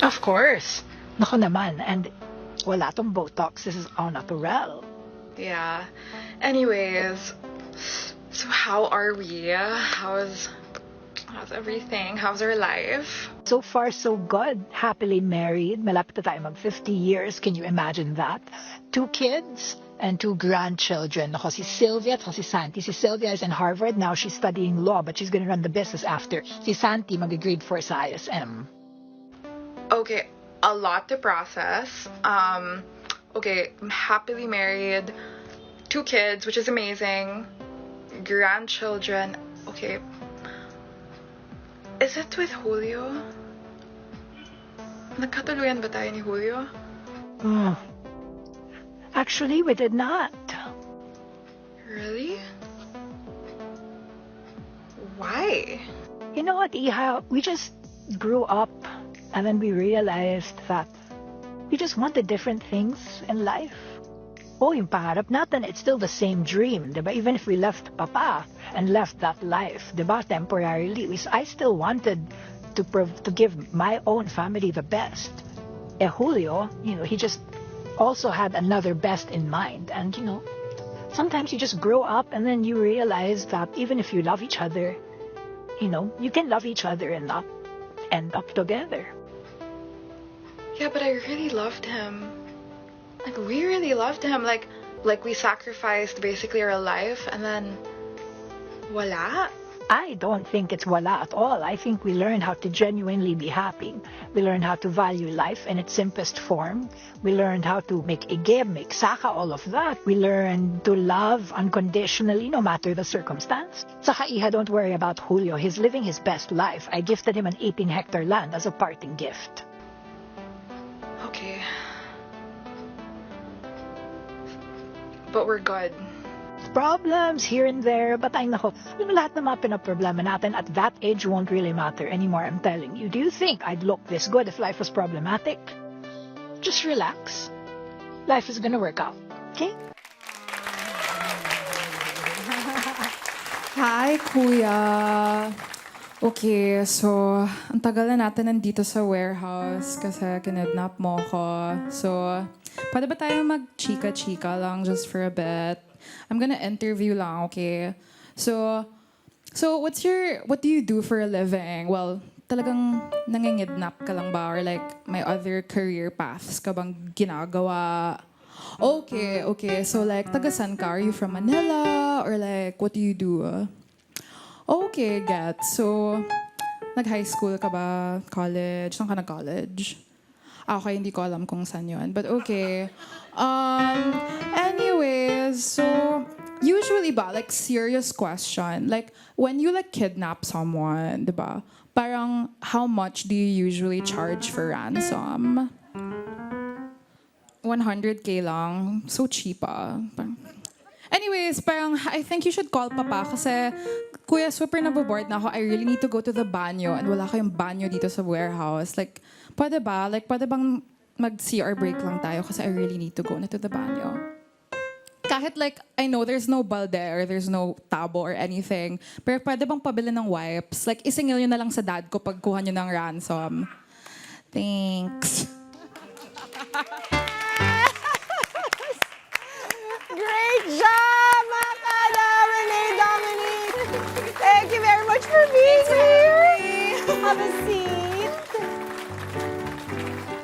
Of course. Nako naman. And wala tong Botox. This is au natural. Yeah. Anyways, so how are we? How's everything? How's our life? So far, so good. Happily married. Malapit na tayo mag 50 years. Can you imagine that? 2 kids and 2 grandchildren. Ako si Sylvia at si Santi. Si Sylvia is in Harvard. Now she's studying law, but she's gonna run the business after. Si Santi mag-grade 4 sa ISM. Okay, a lot to process. Okay, I'm happily married. 2 kids, which is amazing. Grandchildren. Okay. Is it with Julio? Nagkatuluyan ba tayo ni Julio? Oh. Actually, we did not. Really? Why? You know what, Iha? We just grew up and then we realized that we just wanted different things in life. Oh, yung pangarap natin, it's still the same dream, diba? Even if we left Papa and left that life, diba, temporarily, I still wanted to give my own family the best. Julio, he just also had another best in mind. And, sometimes you just grow up and then you realize that even if you love each other, you can love each other and not end up together. Yeah, but I really loved him. Like, we really loved him. Like we sacrificed basically our life and then wala. I don't think it's wala at all. I think we learn how to genuinely be happy. We learn how to value life in its simplest form. We learned how to make igib, make saka, all of that. We learned to love unconditionally no matter the circumstance. Saka Iha, don't worry about Julio. He's living his best life. I gifted him an 18-hectare land as a parting gift. Okay. But we're good. Problems here and there, but ay nako, lahat ng mga pinaproblema natin at that age won't really matter anymore, I'm telling you. Do you think I'd look this good if life was problematic? Just relax. Life is gonna work out, okay? Hi, Kuya. Okay, so, ang tagal na natin nandito sa warehouse kasi kinidnap mo ko. So, pwede ba tayo mag-chika-chika lang just for a bit? I'm gonna interview lang, okay? So what do you do for a living? Well, talagang nangingidnap ka lang ba? Or like, may other career paths ka bang ginagawa? Okay. So like, taga-san ka? Are you from Manila? Or like, what do you do? Okay, get. So, nag-high school ka ba? College? Saan ka nag-college? Okay, hindi ko alam kung saan yun. But okay. Anyways, so, usually ba, like, serious question. Like, when you, like, kidnap someone, diba? Parang, how much do you usually charge for ransom? 100K lang. So cheap ah. Anyways, parang I think you should call Papa kasi Kuya, super naboboard na ako. I really need to go to the banyo and wala kayong banyo dito sa warehouse. Like, pwede ba? Like, pwede bang mag-CR break lang tayo kasi I really need to go na to the banyo. Kahit like, I know there's no balde or there's no tabo or anything, pero pwede bang pabili ng wipes? Like, isingil nyo na lang sa dad ko pagkuha nyo ng ransom. Thanks. Great job, Kada Reneé Dominique! Thank you very much for being here. Have a seat.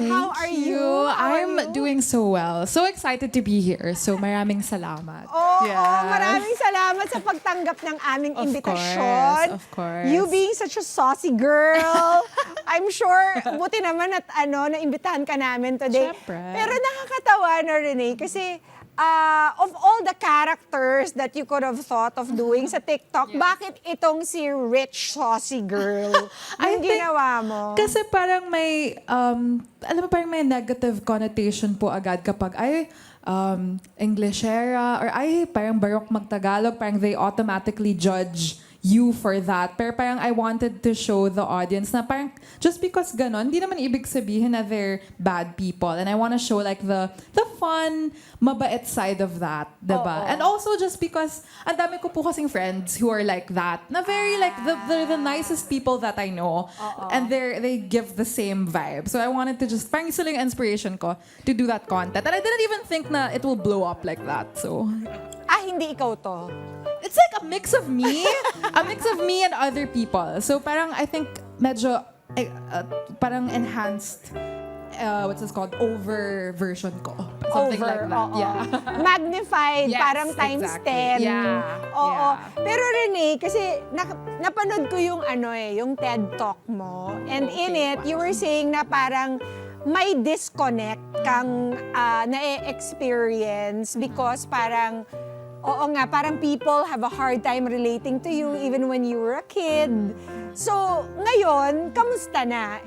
How are you? I'm doing so well. So excited to be here. So maraming salamat. Maraming salamat sa pagtanggap ng aming imbitasyon. Of course. You being such a saucy girl. I'm sure, buti naman at naimbitahan ka namin today. Syempre. Pero nakakatawa na, Reneé, kasi of all the characters that you could have thought of doing sa TikTok, bakit itong si rich saucy girl yung ginawa mo? Kasi parang may, alam mo, parang may negative connotation po agad kapag Englishera or parang barok magtagalog, parang they automatically judge you for that. Pero parang I wanted to show the audience na parang just because ganon, hindi naman ibig sabihin na they're bad people. And I want to show like the fun, mabait side of that, diba? And also just because ang dami ko po kasing friends who are like that, na very like they're the nicest people that I know. And they give the same vibe. So I wanted to just parang isa lang yung inspiration ko to do that content. And I didn't even think na it will blow up like that. So Hindi ikaw to. it's like a mix of me and other people. So parang I think medyo parang enhanced what's this called? Over version ko. Something like that. Yeah. Magnified, Yes, parang times exactly. 10. Yeah. Oo. Yeah. Pero Reneé, kasi napanood ko yung yung TED Talk mo. And in it, you were saying na parang may disconnect kang na-experience because parang parang people have a hard time relating to you even when you were a kid. So, ngayon, kamusta na?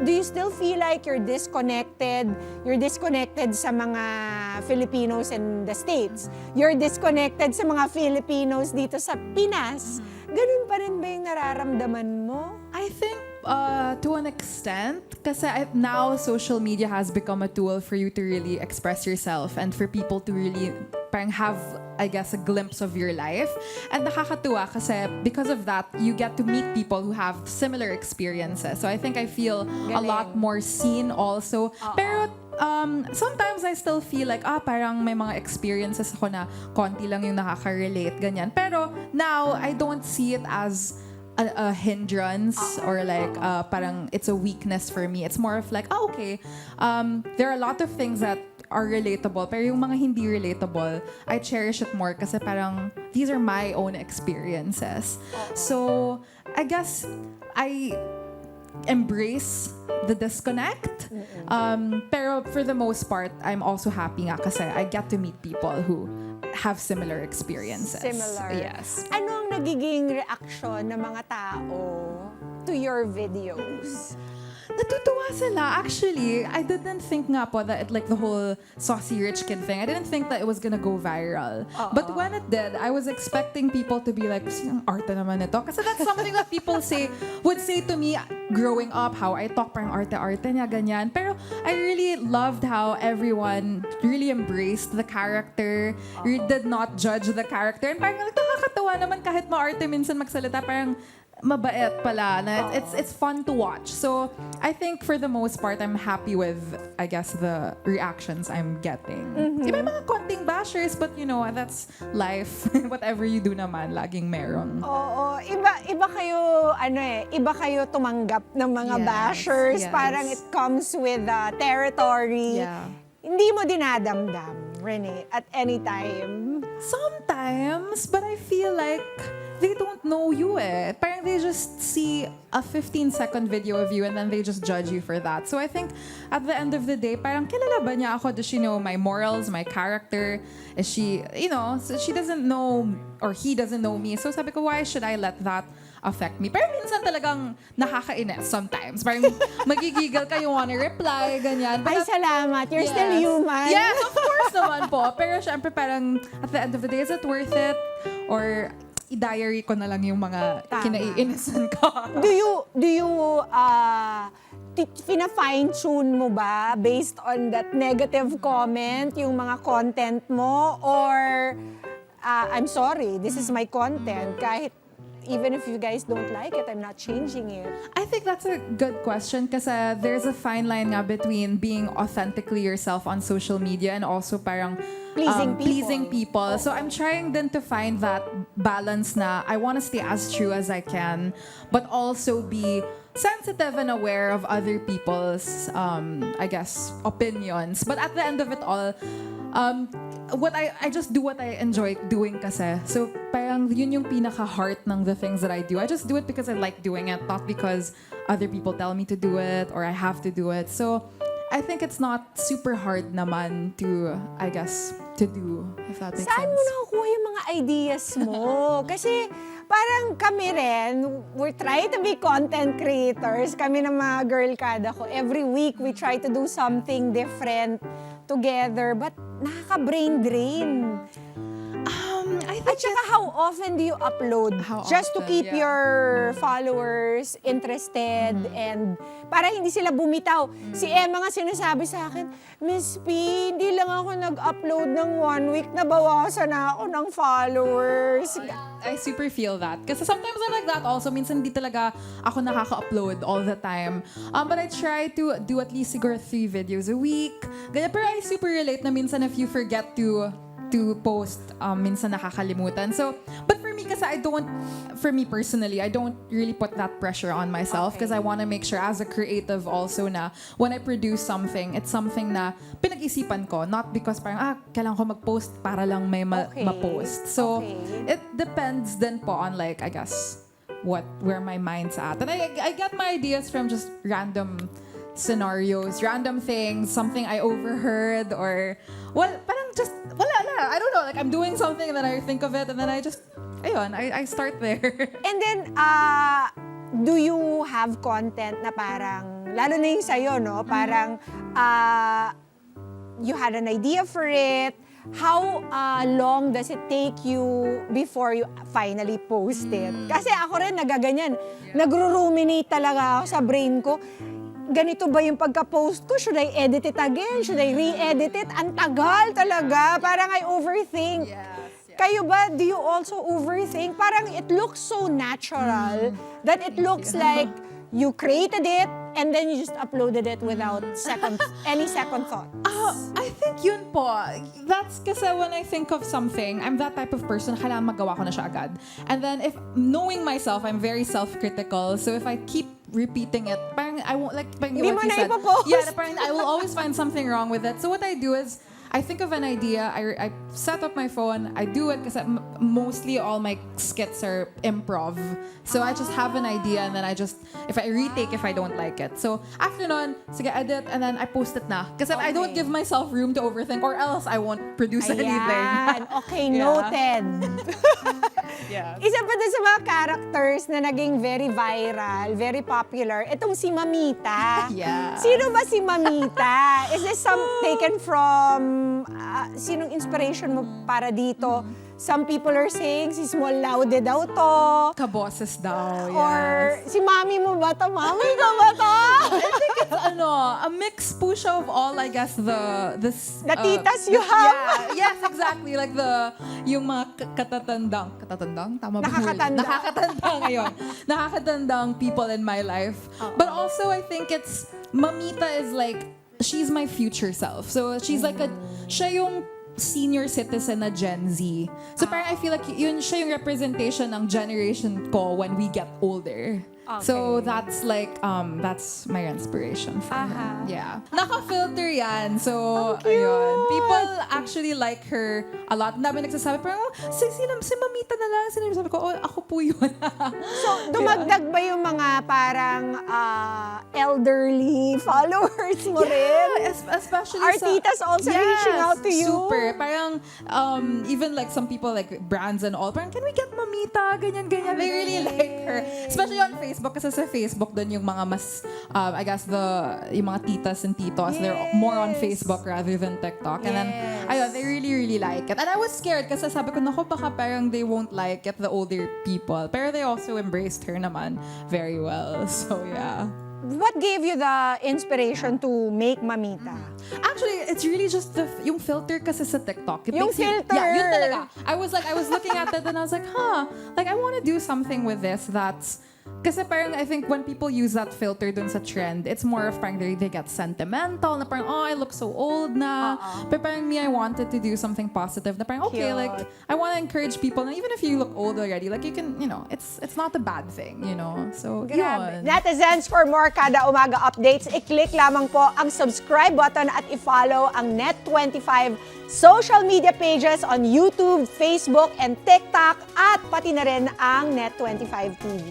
Do you still feel like you're disconnected? You're disconnected sa mga Filipinos in the States. You're disconnected sa mga Filipinos dito sa Pinas. Ganun pa rin ba yung nararamdaman mo? I think to an extent, kasi now social media has become a tool for you to really express yourself and for people to really parang have, I guess, a glimpse of your life. And nakakatuwa kasi because of that, you get to meet people who have similar experiences. So I think I feel a lot more seen also. Pero sometimes I still feel like, parang may mga experiences ako na konti lang yung nakaka-relate, ganyan. Pero now, I don't see it as a hindrance or like parang it's a weakness for me. It's more of like, okay, there are a lot of things that are relatable, pero yung mga hindi relatable, I cherish it more kasi parang these are my own experiences. So, I guess I embrace the disconnect. Pero for the most part, I'm also happy nga kasi I get to meet people who have similar experiences. Similar. Yes. Ano ang nagiging reaksyon ng mga tao to your videos? Natutuwa sila. Actually, I didn't think nga po that like the whole saucy rich kid thing, I didn't think that it was gonna go viral. But when it did, I was expecting people to be like, sinang arte naman ito? Kasi that's something that people would say to me growing up, how I talk parang arte-arte niya, ganyan. Pero I really loved how everyone really embraced the character, really did not judge the character. And parang nakakatawa naman kahit maarte minsan magsalita, parang mabait pala. Na it's fun to watch. So, I think for the most part, I'm happy with, I guess, the reactions I'm getting. May mga konting bashers, but you know, that's life. Whatever you do naman, laging meron. Oo, iba kayo iba kayo tumanggap ng mga Yes, bashers. yes. Parang it comes with territory. Yeah. Hindi mo dinadamdam, Reneé, at any time. Sometimes, but I feel like they don't know you eh. Parang they just see a 15-second video of you and then they just judge you for that. So I think at the end of the day, parang kilala ba niya ako? Does she know my morals, my character? Is she, so she doesn't know or he doesn't know me. So sabi ko, why should I let that affect me? Pero minsan talagang nakakainis sometimes. Parang magigigil ka, you wanna reply, ganyan. Ay, salamat. You're Yes. still human. Yes, of course naman po. Pero syempre parang at the end of the day, is it worth it? Or i-diary ko na lang yung mga kinaiinisan ko. Do you fina-fine-tune mo ba based on that negative comment, yung mga content mo? Or, I'm sorry, this is my content. Kahit even if you guys don't like it, I'm not changing it. I think that's a good question kasi there's a fine line nga between being authentically yourself on social media and also parang pleasing people. So I'm trying then to find that balance na I want to stay as true as I can but also be sensitive and aware of other people's I guess opinions. But at the end of it all, what I just do what I enjoy doing kasi. So parang yun yung pinaka-heart ng the things that I do. I just do it because I like doing it, not because other people tell me to do it or I have to do it. So I think it's not super hard naman to, I guess, to do, if that makes Saan sense. mo nakukuha yung mga ideas mo? Kasi parang kami rin, we're trying to be content creators. Kami ng mga girl kada ko. Every week, we try to do something different together. But nakaka-brain drain. I At saka, how often do you upload? How Just to often, keep yeah. your followers interested and para hindi sila bumitaw. Si Emma nga sinasabi sa akin, Miss P, hindi lang ako nag-upload ng 1 week, nabawasan na ako ng followers. I super feel that. Kasi sometimes I'm like that also. Minsan hindi talaga ako nakaka-upload all the time. But I try to do at least siguro 3 videos a week. Ganyan, pero I super relate na minsan if you forget to post, minsan nakakalimutan. So, but for me, kasi for me personally, I don't really put that pressure on myself because I want to make sure as a creative also na when I produce something, it's something na pinag-isipan ko, not because parang, kailangan ko mag-post para lang may ma-post. So, it depends din po on like, I guess, where my mind's at. And I get my ideas from just random scenarios, random things, something I overheard or, parang just, wala na. I don't know, like I'm doing something and then I think of it and then I just, ayun, I start there. And then, do you have content na parang, lalo na yung sa'yo, no? Parang, you had an idea for it. How long does it take you before you finally post it? Kasi ako rin nagaganyan. Nagro-ruminate talaga ako sa brain ko. Ganito ba yung pagka-post ko? Should I edit it again? Should I re-edit it? Ang tagal talaga. Parang I overthink. Kayo ba, do you also overthink? Parang it looks so natural that it looks like you created it and then you just uploaded it without any second thoughts. I think yun po. That's kasi when I think of something, I'm that type of person, kailangan magawa ko na siya agad. And then if knowing myself, I'm very self-critical. So if I keep repeating it, parang I won't, like parang Hindi what mo you na said. ipopost. Yeah, parang I will always find something wrong with it. So what I do is I think of an idea, I set up my phone, I do it kasi mostly all my skits are improv. So I just have an idea and then I retake if I don't like it. So after nun, sige, edit and then I post it na. Kasi I don't give myself room to overthink or else I won't produce anything. Ayan. Okay, Yeah. noted. Yeah. Isa pa din sa mga characters na naging very viral, very popular, itong si Mamita. Yeah. Sino ba si Mamita? Is this taken from, sinong inspiration mo para dito? Some people are saying si Small Laude daw to. Kaboses daw, yes. Or si mami mo ba to? Mami ka ba to? I think it's a mix po siya of all, I guess, the titas you have. Yeah, yes, exactly. Like yung mga katatandang, tama ba? Nakakatanda. Nakakatandang, ayun. Nakakatandang people in my life. But also, I think Mamita is like, she's my future self. So, she's like siya yung senior citizen na Gen Z. So parang I feel like yun siya yung representation ng generation ko when we get older. Okay. So that's like, that's my inspiration for her. Yeah. Naka-filter yan. So, ayun. People actually like her a lot. Ang dami nagsasabi, parang, si Mamita na lang. Sabi ko, ako po yun. So, dumagdag ba yung mga parang elderly followers mo rin? Especially Are titas also reaching out to you? Super. Parang, even like some people like brands and all, parang, can we get Mamita? Ganyan. They really like her. Especially on Facebook. Kasi sa Facebook doon yung mga mas, I guess, yung mga titas and titos, they're more on Facebook rather than TikTok. And then, ayun, they really, really like it. And I was scared kasi sabi ko, naku, baka parang they won't like it, the older people. Pero they also embraced her naman very well. So, yeah. What gave you the inspiration to make Mamita? Actually, it's really just yung filter kasi sa TikTok. Yung filter! Yeah, yun talaga. I was looking at it and I was like, like I want to do something with this that's, kasi parang I think when people use that filter dun sa trend, it's more of parang they get sentimental, na parang, I look so old na. But parang me, I wanted to do something positive, na parang, okay, Cute. like, I want to encourage people, na even if you look old already, like you can, it's not a bad thing, So, Grabe. yun. Netizens, for more Kada Umaga updates, i-click lamang po ang subscribe button at i-follow ang Net25 social media pages on YouTube, Facebook, and TikTok, at pati na rin ang Net25 TV.